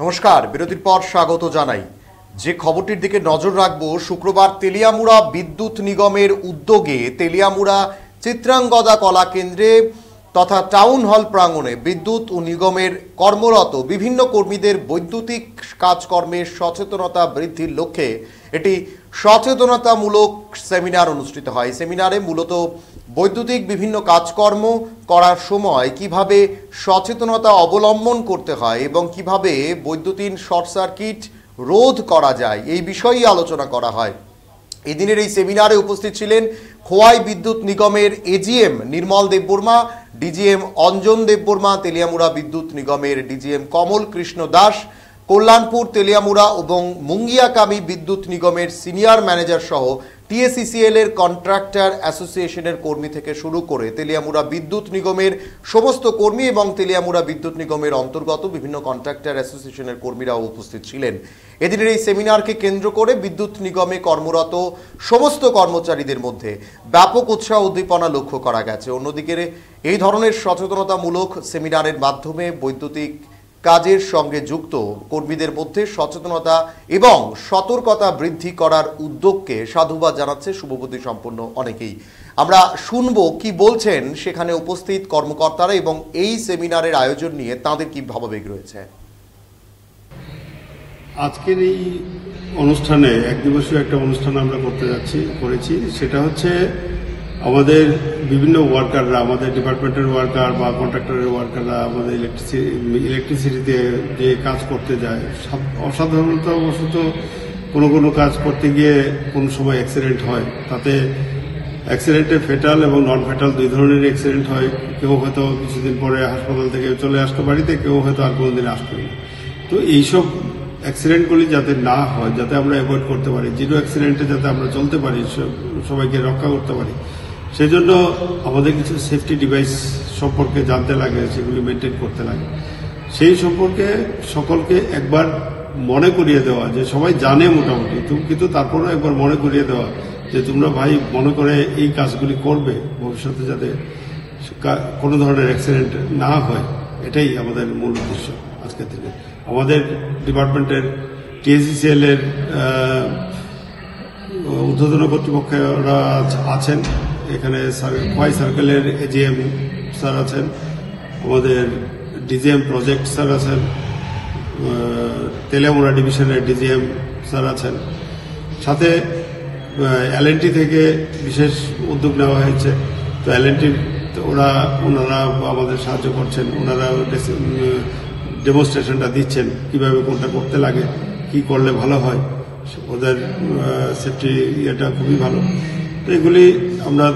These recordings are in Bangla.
নমস্কার, বিরতির পর স্বাগত জানাই। যে খবরটির দিকে নজর রাখবো, শুক্রবার তেলিয়ামুড়া বিদ্যুৎ নিগমের উদ্যোগে তেলিয়ামুড়া চিত্রাঙ্গদা কলা কেন্দ্রে তথা টাউন হল প্রাঙ্গণে বিদ্যুৎ ও নিগমের কর্মরত বিভিন্ন কর্মীদের বৈদ্যুতিক কাজকর্মের সচেতনতা বৃদ্ধির লক্ষ্যে এটি সচেতনতামূলক সেমিনার অনুষ্ঠিত হয়। সেমিনারে মূলত বৈদ্যুতিক বিভিন্ন কাজকর্ম করার সময় কিভাবে সচেতনতা অবলম্বন করতে হয় এবং কিভাবে বৈদ্যুতিন শর্ট সার্কিট রোধ করা যায় এই বিষয়েই আলোচনা করা হয়। এদিনের এই সেমিনারে উপস্থিত ছিলেন খোয়াই বিদ্যুৎ নিগমের এজিএম নির্মল দেববর্মা, ডিজিএম অঞ্জন দেববর্মা, তেলিয়ামুড়া বিদ্যুৎ নিগমের ডিজিএম কমল কৃষ্ণ দাস, কল্যাণপুর, তেলিয়ামুড়া এবং মুঙ্গিয়াকামী বিদ্যুৎ নিগমের সিনিয়র ম্যানেজার সহ টিএসিসিএল এর কন্ট্রাক্টর অ্যাসোসিয়েশনের কর্মী থেকে শুরু করে তেলিয়ামুড়া বিদ্যুৎ নিগমের সমস্ত কর্মী এবং তেলিয়ামুড়া বিদ্যুৎ নিগমের অন্তর্গত বিভিন্ন কন্ট্রাক্টর অ্যাসোসিয়েশনের কর্মীরাও উপস্থিত ছিলেন। এদিনের এই সেমিনারকে কেন্দ্র করে বিদ্যুৎ নিগমে কর্মরত সমস্ত কর্মচারীদের মধ্যে ব্যাপক উৎসাহ উদ্দীপনা লক্ষ্য করা গেছে। অন্যদিকে এই ধরনের সচেতনতামূলক সেমিনারের মাধ্যমে বৈদ্যুতিক কাজের সঙ্গে যুক্ত কর্মীদের মধ্যে সচেতনতা এবং সতর্কতা বৃদ্ধি করার উদ্যোগকে সাধুবাদ জানাচ্ছে শুভবুদ্ধি সম্পন্ন অনেকেই। আমরা শুনবো কি বলছেন সেখানে উপস্থিত কর্মকর্তারা এবং এই সেমিনারের আয়োজন নিয়ে তাদের কি ভাবাবেগ রয়েছে। আজকের এই অনুষ্ঠানে এক দিবসীয় একটা অনুষ্ঠান আমরা করেছি, সেটা হচ্ছে আমাদের বিভিন্ন ওয়ার্কাররা, আমাদের ডিপার্টমেন্টের ওয়ার্কার বা কন্ট্রাক্টরের ওয়ার্কাররা আমাদের ইলেকট্রিসিটিতে যে কাজ করতে যায়, অসাধারণতাবশত কোনো কাজ করতে গিয়ে কোনো সময় অ্যাক্সিডেন্ট হয়। তাতে অ্যাক্সিডেন্টে ফেটাল এবং নন ফেটাল দুই ধরনের অ্যাক্সিডেন্ট হয়। কেউ হয়তো কিছুদিন পরে হাসপাতাল থেকে চলে আসতো বাড়িতে, কেউ হয়তো আর কোনোদিন আসতো না। তো এইসব অ্যাক্সিডেন্টগুলি যাতে না হয়, যাতে আমরা অ্যাভয়েড করতে পারি, জিরো অ্যাক্সিডেন্টে যাতে আমরা চলতে পারি, সবাইকে রক্ষা করতে পারি, সেই জন্য আমাদের কিছু সেফটি ডিভাইস সম্পর্কে জানতে লাগে, সেগুলি মেনটেন করতে লাগে। সেই সম্পর্কে সকলকে একবার মনে করিয়ে দেওয়া, যে সবাই জানে মোটামুটি, কিন্তু তারপরেও একবার মনে করিয়ে দেওয়া যে তোমরা ভাই মনে করে এই কাজগুলি করবে, ভবিষ্যতে যাতে কোনো ধরনের অ্যাক্সিডেন্ট না হয়। এটাই আমাদের মূল উদ্দেশ্য আজকের দিনে। আমাদের ডিপার্টমেন্টের টিএসিসিএল এর ঊর্ধ্বতন কর্তৃপক্ষরা আছেন, এখানে খোয়াই সার্কেলের এজিএম স্যার আছেন, আমাদের ডিজিএম প্রজেক্ট স্যার আছেন, তেলিয়ামুড়া ডিভিশনের ডিজিএম স্যার আছেন, সাথে এলএনটি থেকে বিশেষ উদ্যোগ নেওয়া হয়েছে। তো এলএনটির ওনারা আমাদের সাহায্য করছেন, ওনারা ডেমনস্ট্রেশনটা দিচ্ছেন কিভাবে কোনটা করতে লাগে, কি করলে ভালো হয়, ওদের সেফটি ইয়েটা খুবই ভালো। তো এগুলি আমরা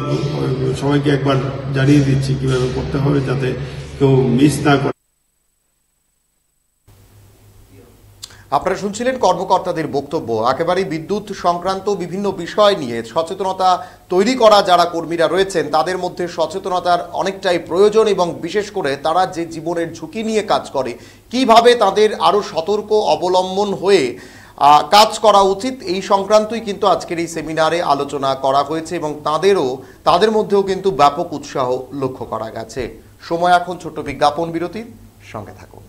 সবাইকে একবার জানিয়ে দিচ্ছি কিভাবে করতে হবে, যাতে কেউ মিস না করে। আপনারা শুনছিলেন কর্মকর্তাদের বক্তব্য। একেবারেই বিদ্যুৎ সংক্রান্ত বিভিন্ন বিষয় নিয়ে সচেতনতা তৈরি করা যারা কর্মীরা রয়েছেন তাদের মধ্যে সচেতনতার অনেকটাই প্রয়োজন এবং বিশেষ করে তারা যে জীবনের ঝুঁকি নিয়ে কাজ করে কিভাবে তাদের আরও সতর্ক অবলম্বন হয়ে কাজ করা উচিত এই সংক্রান্তই কিন্তু আজকের এই সেমিনারে আলোচনা করা হয়েছে এবং তাদের মধ্যেও কিন্তু ব্যাপক উৎসাহ লক্ষ্য করা গেছে। সময় এখন ছোট্ট বিজ্ঞাপন বিরতির, সঙ্গে থাকুন।